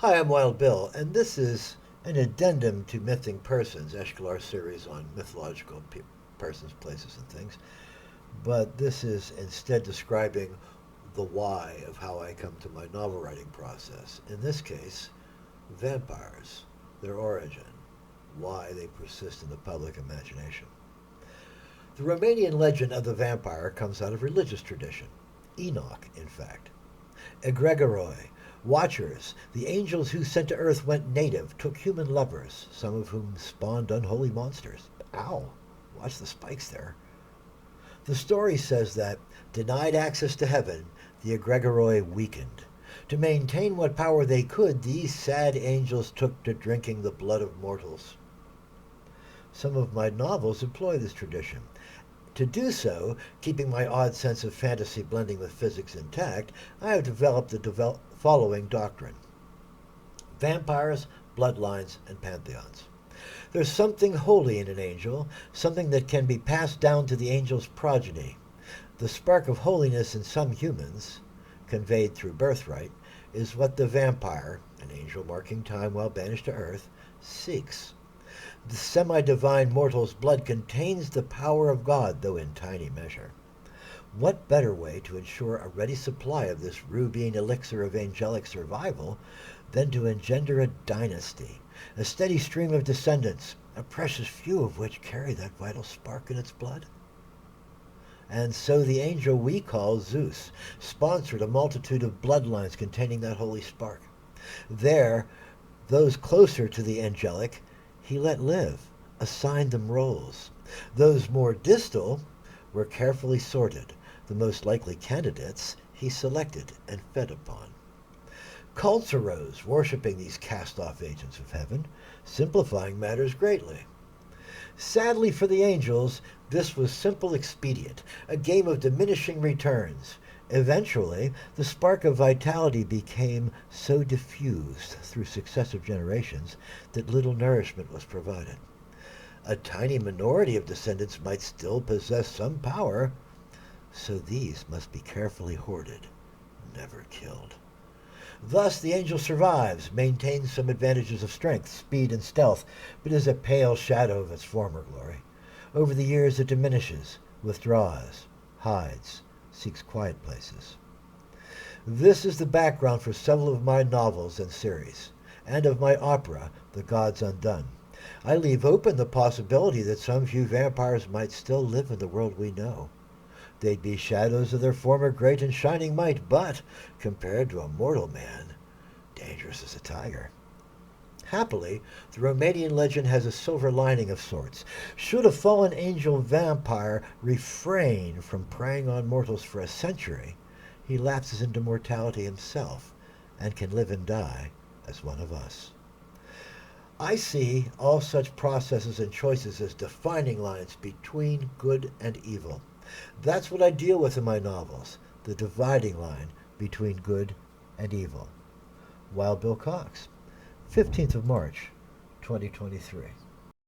Hi, I'm Wild Bill, and this is an addendum to Mything Persons, Eshkalar's series on mythological persons, places, and things. But this is instead describing the why of how I come to my novel writing process. In this case, vampires, their origin, why they persist in the public imagination. The Romanian legend of the vampire comes out of religious tradition. Enoch, in fact. Egregoroi, watchers, the angels who sent to earth went native, took human lovers, some of whom spawned unholy monsters. Ow! Watch the spikes there. The story says that, denied access to heaven, the Egregoroi weakened. To maintain what power they could, these sad angels took to drinking the blood of mortals. Some of my novels employ this tradition. To do so, keeping my odd sense of fantasy blending with physics intact, I have developed the following doctrine: vampires, bloodlines, and pantheons. There's something holy in an angel, something that can be passed down to the angel's progeny. The spark of holiness in some humans, conveyed through birthright, is what the vampire, an angel marking time while banished to earth, seeks. The semi-divine mortal's blood contains the power of God, though in tiny measure. What better way to ensure a ready supply of this rubean elixir of angelic survival than to engender a dynasty, a steady stream of descendants, a precious few of which carry that vital spark in its blood? And so the angel we call Zeus sponsored a multitude of bloodlines containing that holy spark. There, those closer to the angelic he let live, assigned them roles. Those more distal were carefully sorted. The most likely candidates he selected and fed upon. Cults arose, worshipping these cast-off agents of heaven, simplifying matters greatly. Sadly for the angels, this was simple expedient, a game of diminishing returns. Eventually, the spark of vitality became so diffused through successive generations that little nourishment was provided. A tiny minority of descendants might still possess some power, so these must be carefully hoarded, never killed. Thus the angel survives, maintains some advantages of strength, speed, and stealth, but is a pale shadow of its former glory. Over the years it diminishes, withdraws, hides, seeks quiet places. This is the background for several of my novels and series, and of my opera, The Gods Undone. I leave open the possibility that some few vampires might still live in the world we know. They'd be shadows of their former great and shining might, but, compared to a mortal man, dangerous as a tiger. Happily, the Romanian legend has a silver lining of sorts. Should a fallen angel vampire refrain from preying on mortals for a century, he lapses into mortality himself and can live and die as one of us. I see all such processes and choices as defining lines between good and evil. That's what I deal with in my novels, the dividing line between good and evil. Wild Bill Cox, 15th of March, 2023.